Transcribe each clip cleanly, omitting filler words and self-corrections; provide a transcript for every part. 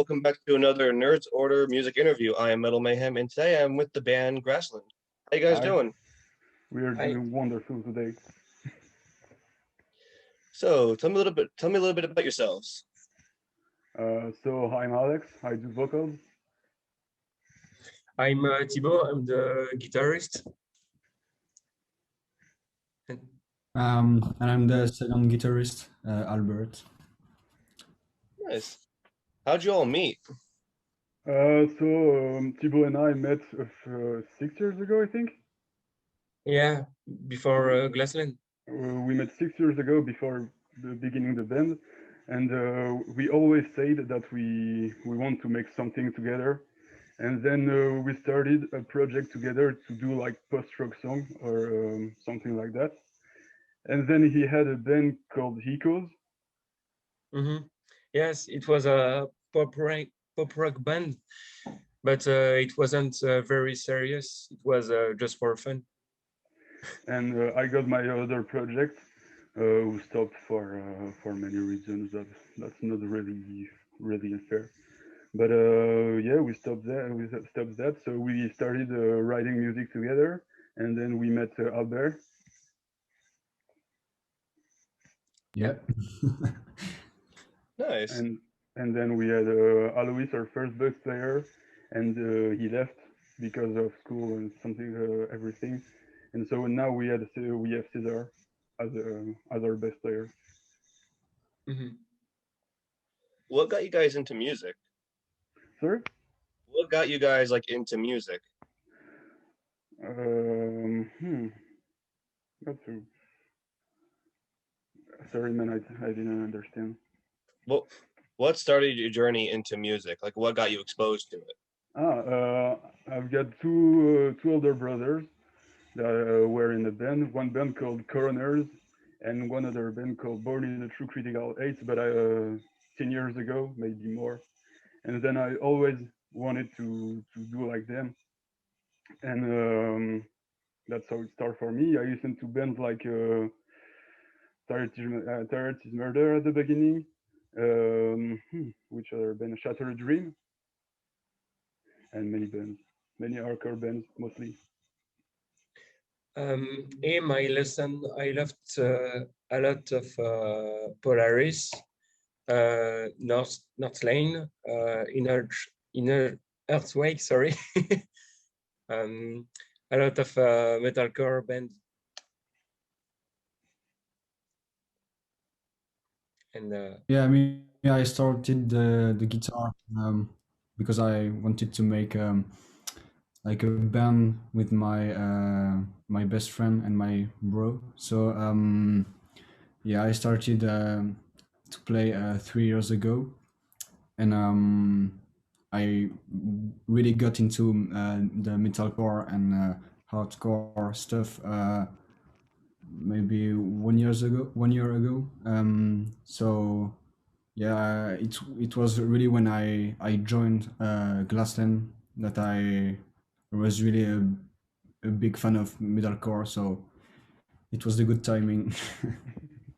welcome back to another Nerds Order music interview. I am Metal Mayhem, and today I'm with the band Grassland. How you guys Hi, doing? we are Hi. doing wonderful today. So, tell me a little bit about yourselves. So I'm Alex. I do vocals. I'm Thibaut. I'm the guitarist. And And I'm the second guitarist, Albert. Nice. How'd you all meet? Thibaut and I met 6 years ago, I think. yeah, before Glassland. We met 6 years ago before the beginning of the band, and we always said that we want to make something together. And then we started a project together to do like post-rock song or something like that. And then he had a band called Hikos. Yes, it was a pop rock band, but it wasn't very serious. It was just for fun. And I got my other project, who stopped for many reasons. That's not really unfair. But yeah, we stopped that. We stopped that. So we started writing music together, and then we met Albert. Yeah. Nice. And then we had Alois, our first bass player, and he left because of school and something everything. And so now we have Cesar as our bass player. Mhm. What got you guys into music? Sorry. What got you guys like into music? That's a, sorry, man. I didn't understand. What what started your journey into music? Like what got you exposed to it? I've got two older brothers that were in a band. One band called Coroners, and one other band called Born in a True Critical Eight. But 10 years ago, maybe more. And then I always wanted to do like them, and that's how it started for me. I listened to bands like Turret is Murder at the beginning. Which other band? Shattered Dream, and many bands, many hardcore bands mostly. I loved a lot of Polaris, North Lane, Inner Earthquake, sorry. A lot of metalcore bands. And Yeah, I mean, I started the guitar because I wanted to make like a band with my best friend and my bro. So yeah, I started to play 3 years ago, and I really got into the metalcore and hardcore stuff maybe 1 year ago. So yeah, it was really when I joined Glassland that I was really a big fan of metalcore. So it was the good timing.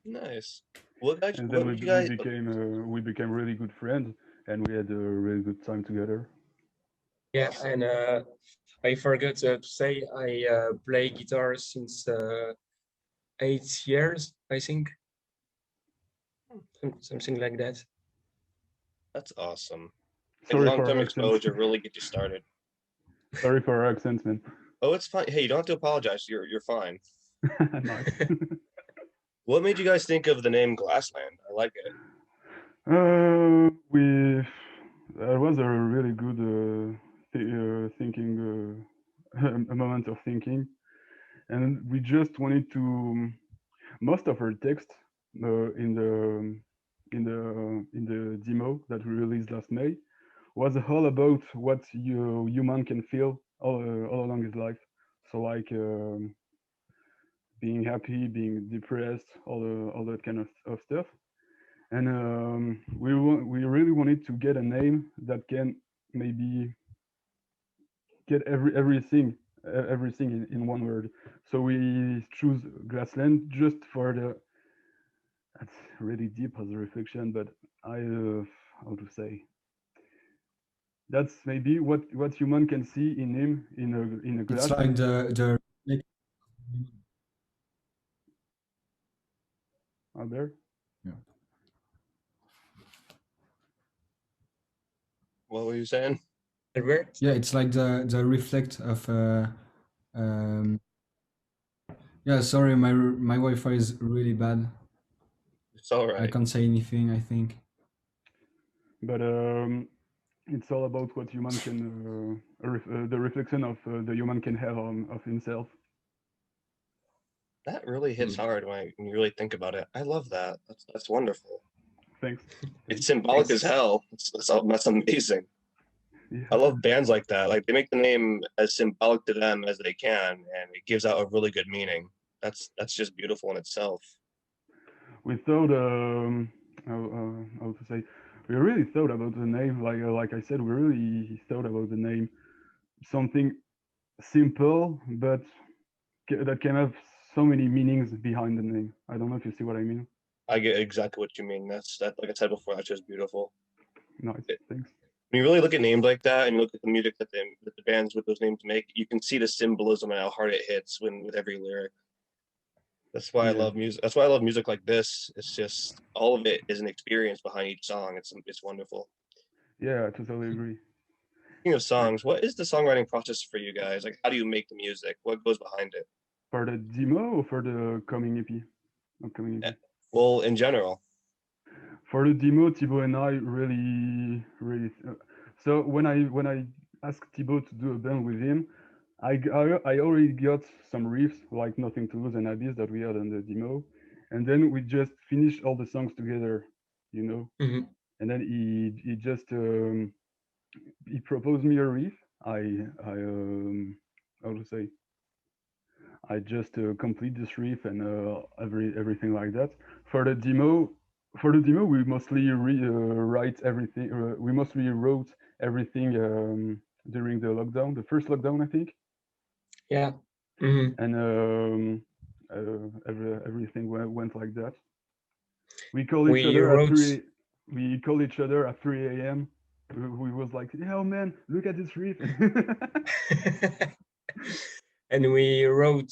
Nice. What got you, And what then made you guys we became really good friends, and we had a really good time together. yeah, and I forgot to say I play guitar since 8 years, I think, something like that. That's awesome. And Sorry for long-term our accent. exposure really get you started. Sorry for our accent, man. Oh, it's fine. Hey, you don't have to apologize. You're fine. Nice. What made you guys think of the name Glassland? I like it. We That was a really good thinking, a moment of thinking, and we just wanted to. Most of our text in the demo that we released last May was all about what human can feel all along his life. So like being happy, being depressed, all that kind of stuff. And we really wanted to get a name that can maybe get everything in one word. So we choose Glassland just for the. That's really deep as a reflection, but I how to say That's maybe what human can see in him in a It's glass. like the Out there. yeah. What were you saying? Albert? Yeah, it's like the reflect of um yeah, sorry, my Wi-Fi is really bad. It's all I right. can't say anything, I think. But it's all about what human can the reflection of the human can have on of himself. That really hits Mm. hard when you really think about it. I love that. That's wonderful. Thanks. It's symbolic as Thanks. hell. That's amazing. Yeah. I love bands like that. Like they make the name as symbolic to them as they can, and it gives out a really good meaning. That's just beautiful in itself. We thought how to say, we really thought about the name. Like I said, we really thought about the name. Something simple, but that can have so many meanings behind the name. I don't know if you see what I mean. I get exactly what you mean. That like I said before, that's just beautiful. Nice. Thanks. When you really look at names like that and you look at the music that the bands with those names make, you can see the symbolism and how hard it hits with every lyric. That's why I Yeah. love music. That's why I love music like this. It's just all of it is an experience behind each song. It's wonderful. Yeah, I totally agree. Speaking of songs, what is the songwriting process for you guys? Like, how do you make the music? What goes behind it? For the demo or for the coming EP? Upcoming EP. Well, in general. For the demo, Thibaut and I really. So when I asked Thibaut to do a band with him, I already got some riffs like Nothing to Lose and Abyss that we had on the demo, and then we just finished all the songs together, you know. Mhm. And then he just he proposed me a riff. I how to say, I just complete this riff and everything like that. For the demo, we mostly write everything. We mostly wrote everything during the lockdown, the first lockdown, I think, Yeah. Mhm. and everything went like that. We call each We other at wrote. 3. We call each other at 3 a.m. We was like, "Yo, man, look at this riff." And we wrote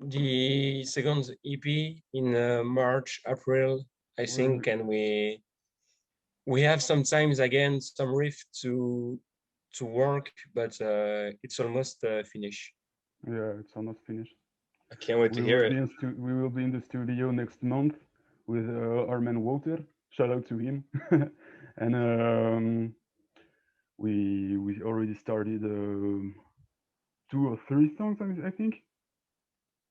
the second EP in March, April, I think, and we have sometimes again some riff to work, but it's almost finished. Yeah, it's almost finished. I can't wait to We hear will it. be we will be in the studio next month with our man Walter. Shout out to him. And we already started 2 or 3 songs, I think.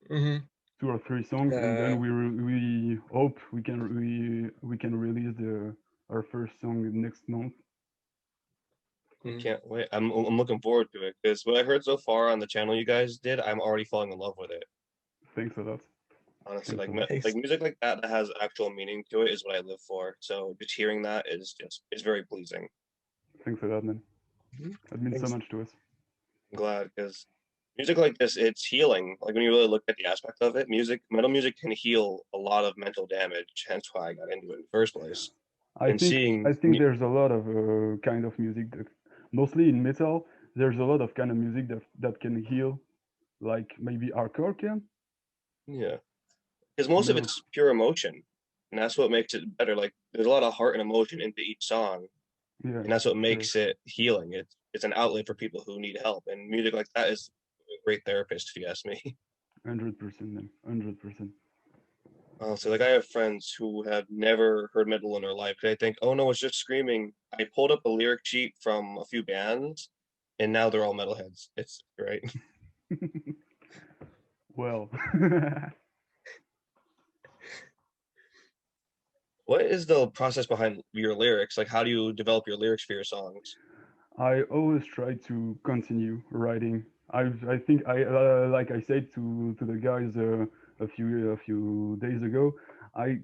Mhm. 2 or 3 songs, and then Uh, we hope we can release the our first song next month. mhm. Can't wait. I'm looking forward to it because what I heard so far on the channel you guys did, I'm already falling in love with it. Thanks a lot. Honestly, Thanks like a lot. Thanks. like music like that that has actual meaning to it is what I live for. So just hearing that is just it's very pleasing. Thanks a lot, man. Mhm. That means so Thanks. much to us. I'm glad because music like this, it's healing. Like when you really look at the aspect of it, metal music can heal a lot of mental damage. Hence why I got into it in the first place. And I seeing, think there's a lot of kind of music that, mostly in metal, there's a lot of kind of music that can heal, like maybe hardcore can, yeah, because you most of know. it's pure emotion, and that's what makes it better. Like there's a lot of heart and emotion into each song, Yeah, and that's what sure. makes it healing. It's an outlet for people who need help, and music like that is a great therapist, if you ask me. 100%, man. 100%. So like I have friends who have never heard metal in their life. They think, oh no, it's just screaming. I pulled up a lyric sheet from a few bands, and now they're all metalheads. It's great. Well, What is the process behind your lyrics? Like, how do you develop your lyrics for your songs? I always try to continue writing. I think I like I said to the guys a few days ago, I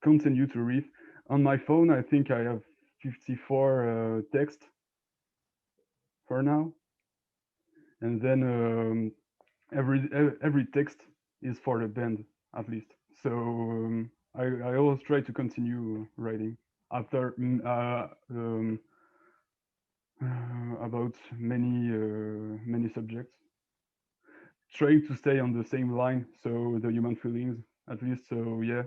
continue to read on my phone. I think I have 54 text for now, and then every text is for the band at least. So I always try to continue writing after about many subjects, trying to stay on the same line, so the human feelings at least. So yeah,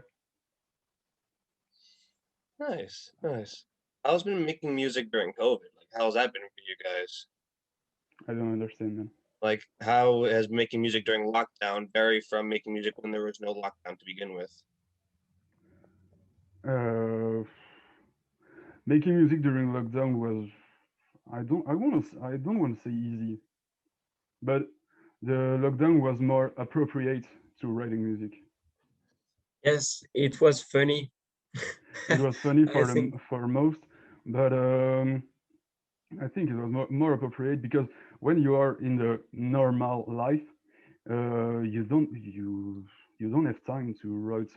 Nice, nice. How's been making music during COVID? Like, how's that been for you guys? I don't understand, man. Like, how has making music during lockdown vary from making music when there was no lockdown to begin with? Uh, Making music during lockdown was, I don't want to say easy, but the lockdown was more appropriate to writing music. Yes, it was funny. It was funny I think for most, but I think it was more appropriate because when you are in the normal life, you don't have time to write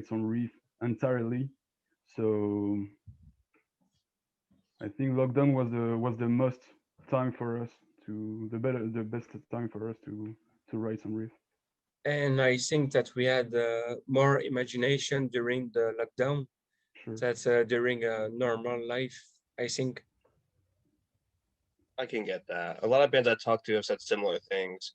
some riff entirely. So I think lockdown was the most time for us to the best time for us to write some riff. and I think that we had more imagination during the lockdown Sure. that during a normal life, I think. I can get that. A lot of bands I talk to have said similar things.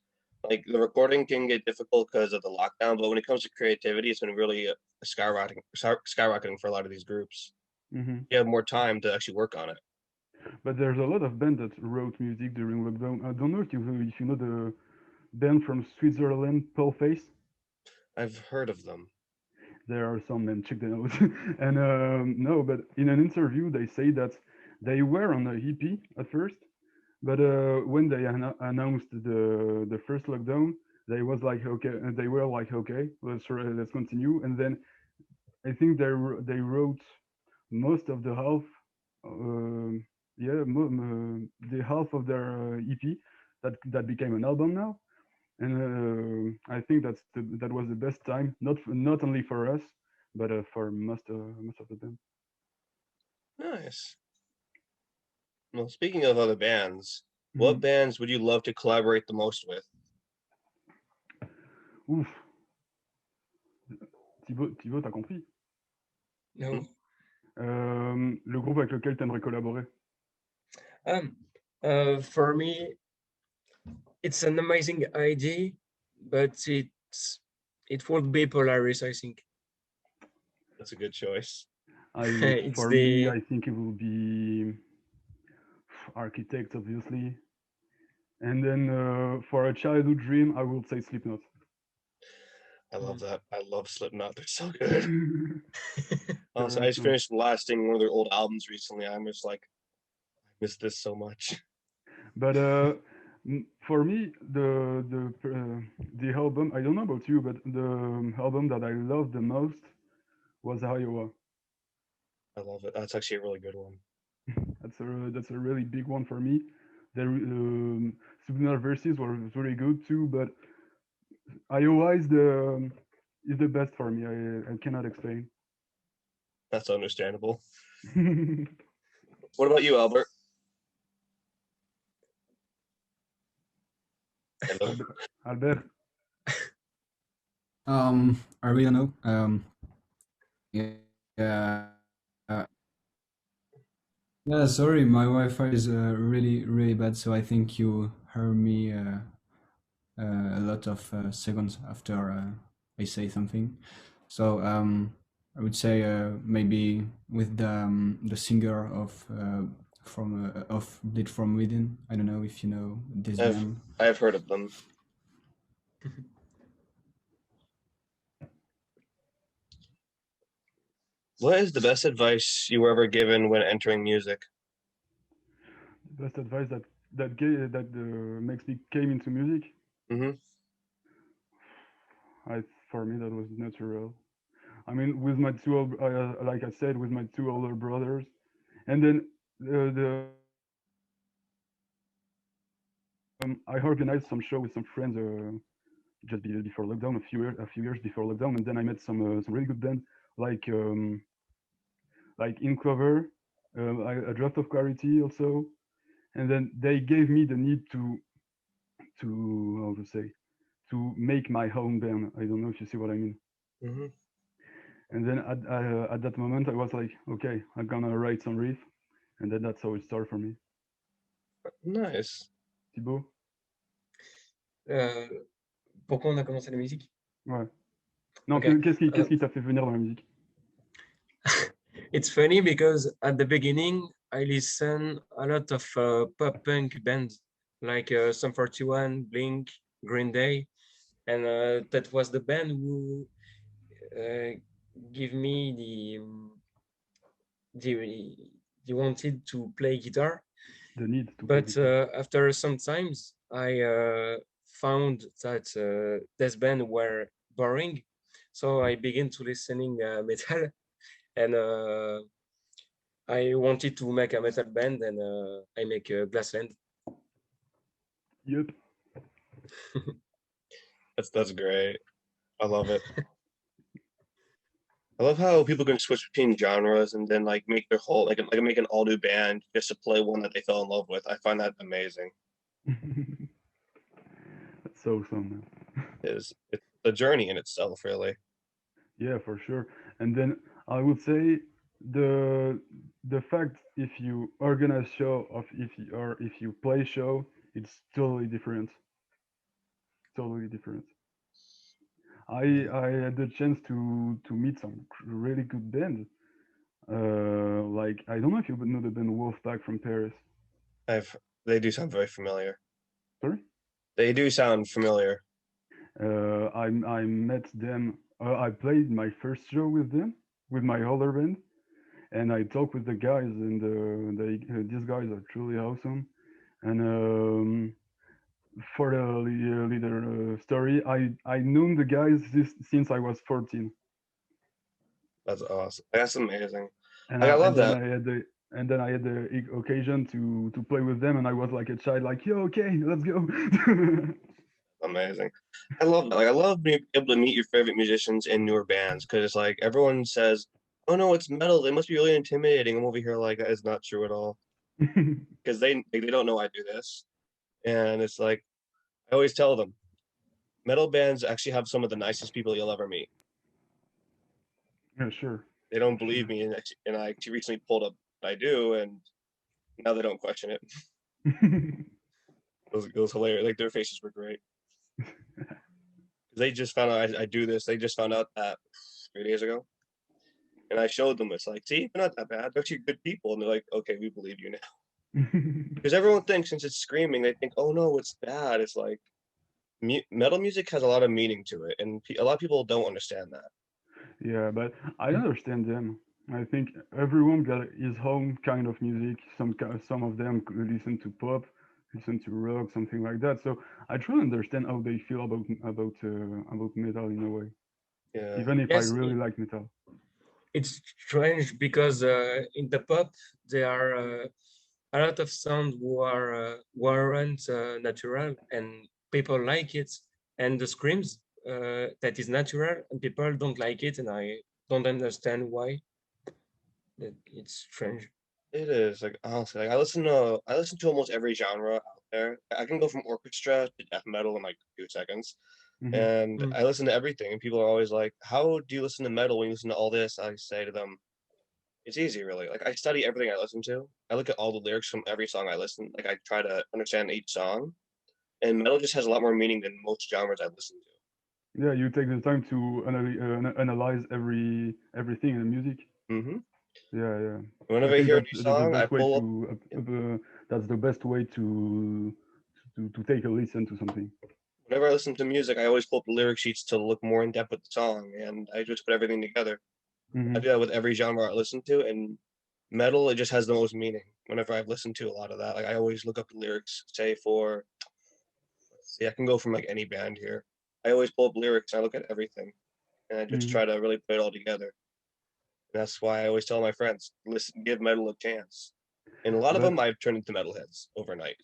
Like the recording can get difficult because of the lockdown, but when it comes to creativity, it's been really skyrocketing for a lot of these groups. Hmm. You have more time to actually work on it. But there's a lot of bands that wrote music during lockdown. I don't know if you know the band from Switzerland, Face. I've heard of them. There are some, men, check them out. And no, but in an interview they say that they were on a EP at first, but when they announced the first lockdown, they was like okay, they were like okay, let's continue. And then I think they wrote most of the half, um yeah, the half of their EP that became an album now. And I think that was the best time, not only for us, but for most of the band. Nice. Well, speaking of other bands, what Mhm. bands would you love to collaborate the most with? Ouf, Thibaut, t'as compris? Hmm? No. Le groupe avec lequel t'aimerais collaborer? Um, for me, it's an amazing idea, but it would be Polaris, I think. That's a good choice. It's For me, the I think it will be Architect, obviously, and then for a childhood dream, I will say Slipknot. I love Mm. that. I love Slipknot. They're so good. Also, They're I just awesome. finished blasting one of their old albums recently. I'm just like, I miss this so much. But for me, the album, I don't know about you, but the album that I loved the most was Iowa. I love it. That's actually a really good one. That's a really big one for me. The Subliminal Verses were very good too, but Iowa is the best for me. I cannot explain. That's understandable. What about you, Albert? Hello. Albert, Albert, I really don't know. Yeah. Yeah, sorry, my Wi-Fi is really, really bad, so I think you heard me a lot of seconds after I say something. So I would say maybe with the singer of Bleed from Within. I don't know if you know this I've band. I've heard of them. What is the best advice you were ever given when entering music? best advice that makes me came into music. Hmm. For me that was natural. I mean, with my like I said, with my two older brothers, and then I organized some show with some friends before lockdown, a few years before lockdown, and then I met some really good band like In Clover, a Draft of Clarity also, and then they gave me the need to how to say to make my own band. I don't know if you see what I mean. Hmm. And then at that moment, I was like, okay, I'm gonna write some riff, and then that's how it started for me. Nice. Thibaut? Pourquoi on a commencé la musique? Ouais. Non, Okay. qu'est-ce qui t'a fait venir dans la musique? It's funny because at the beginning, I listen a lot of pop punk bands like Sum 41, Blink, Green Day, and that was the band who give me the wanted to play guitar. The need to play But guitar. after some times, I found that this band were boring, so I began to listening metal, and I wanted to make a metal band, and I make Glassland. Yep. That's great. I love it. I love how people can switch between genres and then like make their whole like make an all new band just to play one that they fell in love with. I find that amazing. That's so awesome, man. It's the journey in itself, really. Yeah, for sure. And then I would say the the fact if you organize show of if you play show, it's totally different. Totally different. I had the chance to meet some really good bands. Like I don't know if you know the band Wolfpack from Paris. They do sound very familiar. Sorry. They do sound familiar. I met them. I played my first show with them with my older band, and I talked with the guys, and these guys are truly awesome. And for the little story, I known the guys since I was 14, That's awesome. That's amazing. and Like, I love then that. I had the occasion to play with them, and I was like a child, like, yo, okay, let's go. Amazing. I love that. Like, I love being able to meet your favorite musicians in newer bands because it's like everyone says, "Oh no, it's metal. They must be really intimidating." I'm over here like that is not true at all because they don't know I do this, and it's like I always tell them, metal bands actually have some of the nicest people you'll ever meet. Yeah, sure. They don't believe me, and I actually recently pulled up what I do, and now they don't question it. It was hilarious. Like their faces were great. They just found out I do this. They just found out that 3 days ago. And I showed them, it's like, see, they're not that bad. They're actually good people. And they're like, okay, we believe you now. Because everyone thinks since it's screaming, they think, oh no, it's bad. It's like metal music has a lot of meaning to it. And a lot of people don't understand that. Yeah, but I understand them. I think everyone got his own kind of music. Some of them could listen to pop, listen to rock, something like that. So I truly understand how they feel about metal in a way. Yeah. Even if I Yes, really like metal. it's strange because in the pop there are a lot of sound who aren't natural, and people like it, and the screams that is natural, and people don't like it, and I don't understand why. It's strange. It is like honestly, like I listen to almost every genre out there. I can go from orchestra to death metal in like 2 seconds. Hmm. And Mm. I listen to everything, and people are always like, "How do you listen to metal when you listen to all this?" I say to them, "It's easy, really. Like I study everything I listen to. I look at all the lyrics from every song I listen. Like I try to understand each song. And metal just has a lot more meaning than most genres I listen to." Yeah, you take the time to analyze everything in the music. Hmm. Yeah, yeah. I Whenever I think hear a new the song, I best way pull up. to Yeah. that's the best way to take a listen to something. Whenever I listen to music, I always pull up the lyric sheets to look more in depth with the song, and I just put everything together. I Hmm. do that with every genre I listen to, and metal it just has the most meaning. Whenever I've listened to a lot of that, like I always look up the lyrics. Say for, let's see, I can go from like any band here. I always pull up lyrics. I look at everything, and I just Hmm. try to really put it all together. And that's why I always tell my friends, listen, give metal a chance. And a lot of But them I've turned into metalheads overnight.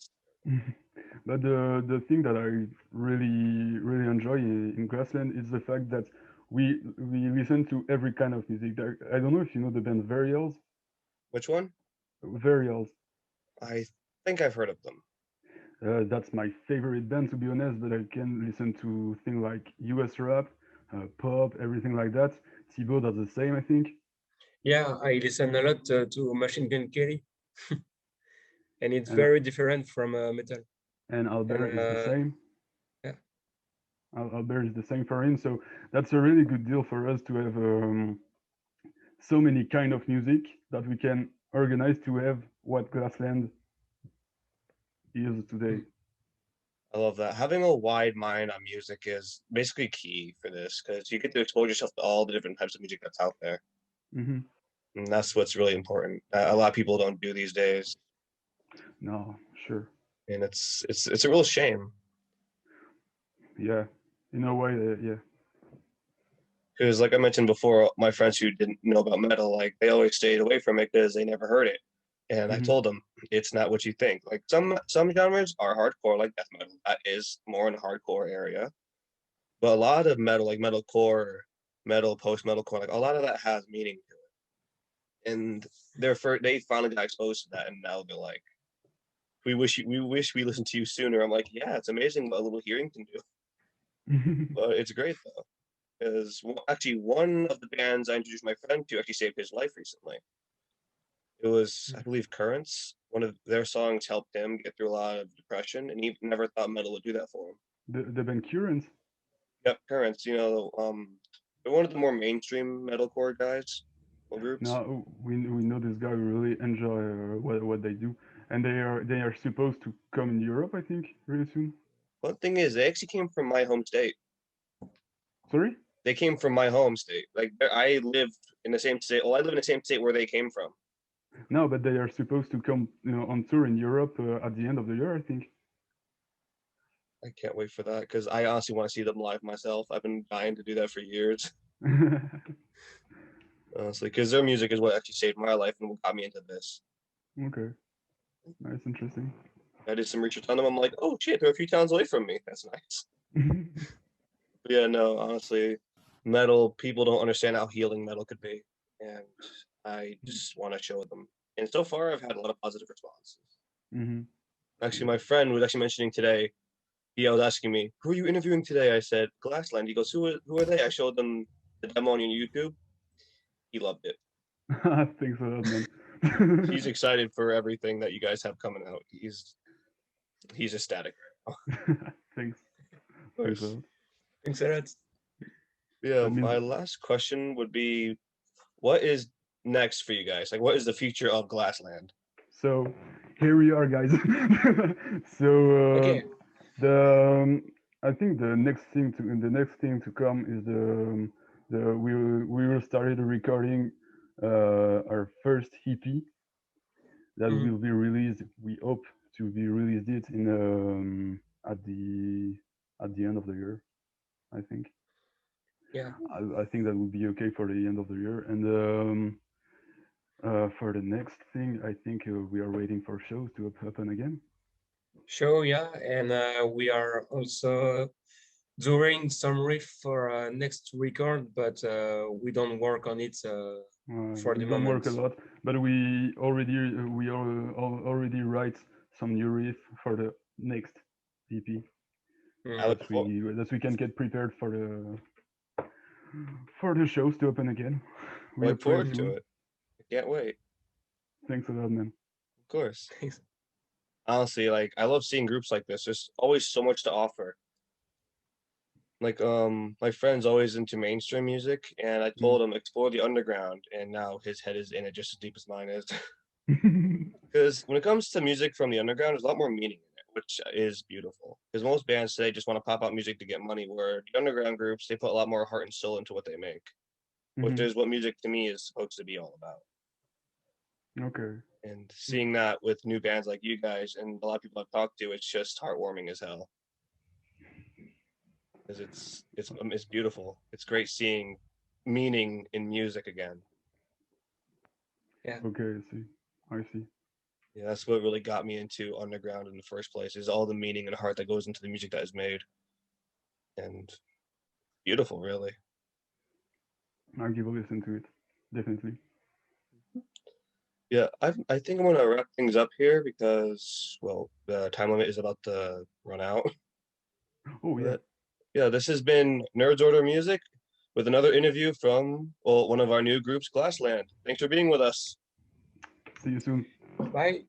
but the thing that I really enjoy in Grassland is the fact that we listen to every kind of music. I don't know if you know the band Varials. Which one? Varials. I think I've heard of them. That's my favorite band to be honest. But I can listen to things like US rap, pop, everything like that. Thibaut does the same, I think. Yeah, I listen a lot to Machine Gun Kelly, and it's And- very different from metal. And Albert is the uh, same. yeah. Albert is the same for him. So that's a really good deal for us to have so many kind of music that we can organize to have what Glassland is today. I love that. Having a wide mind on music is basically key for this because you get to expose yourself to all the different types of music that's out there. Hmm. And that's what's really important. A lot of people don't do these days, No, sure. and it's a real shame Yeah. In a way, yeah. because, like I mentioned before, my friends who didn't know about metal, like they always stayed away from it because they never heard it. And I Mhm. told them it's not what you think. Like some genres are hardcore, like death metal. That is more in the hardcore area. But a lot of metal, like metalcore, metal, post-metalcore, like a lot of that has meaning to it. And they finally got exposed to that, and now they're like, we wish we listened to you sooner. I'm like, yeah, it's amazing what a little hearing can do. But it's great though, because actually one of the bands I introduced my friend to actually saved his life recently. It was, I believe, Currents. One of their songs helped him get through a lot of depression, and he never thought metal would do that for him. The band Currents. Yep, Currents. They're one of the more mainstream metalcore guys or groups. Now we know this guy. We really enjoy what they do, and they are supposed to come in Europe, I think, really soon. One thing is, they actually came from my home state. Sorry? They came from my home state. Like I live in the same state. Well, I live in the same state where they came from. No, but they are supposed to come, on tour in Europe at the end of the year, I think. I can't wait for that because I honestly want to see them live myself. I've been dying to do that for years, honestly, because their music is what actually saved my life and what got me into this. Okay, nice, interesting. I did some research on them. I'm like, oh shit, they're a few towns away from me. That's nice. But yeah, no, honestly, metal, people don't understand how healing metal could be. And I just want to show them. And so far, I've had a lot of positive responses. Hmm. Actually, my friend was actually mentioning today, he was asking me, who are you interviewing today? I said, Glassland. He goes, who are they? I showed them the demo on YouTube. He loved it. Thanks a lot, man. He's excited for everything that you guys have coming out. He's ecstatic. Thanks. Of Thanks a course. lot. Thanks a lot. Yeah, That means- my last question would be, what is next for you guys? Like, what is the future of Glassland? So here we are, guys. So Okay. I think the next thing to come is we will start recording our first EP that Mhm. will be released. We hope to be released it in at the end of the year, I think. Yeah. I think that would be okay for the end of the year. And for the next thing, I think we are waiting for shows to happen again. Show, yeah, and we are also doing some riff for next record, but we don't work on it for We the don't moment. work a lot, but we already write some new riff for the next EP I look that we can get prepared for the shows to open again. We look are forward pretty to soon. it. I can't wait. Thanks a lot, man. Of course. Thanks. Honestly, like I love seeing groups like this. There's always so much to offer. Like my friend's always into mainstream music, and I told him explore the underground, and now his head is in it just as deep as mine is. Because when it comes to music from the underground, there's a lot more meaning in it, which is beautiful. Because most bands today just want to pop out music to get money, where the underground groups, they put a lot more heart and soul into what they make, which Mhm. is what music to me is supposed to be all about. Okay. And seeing that with new bands like you guys and a lot of people I've talked to, it's just heartwarming as hell. Because it's beautiful. It's great seeing meaning in music again. Okay, I see. Yeah, that's what really got me into underground in the first place, is all the meaning and heart that goes into the music that is made. And beautiful, really. I'll give a listen to it, definitely. Yeah, I think I'm gonna wrap things up here because, well, the time limit is about to run out. Oh yeah. But yeah, this has been Nerds Order Music with another interview from, well, one of our new groups, Glassland. Thanks for being with us. See you soon. Bye.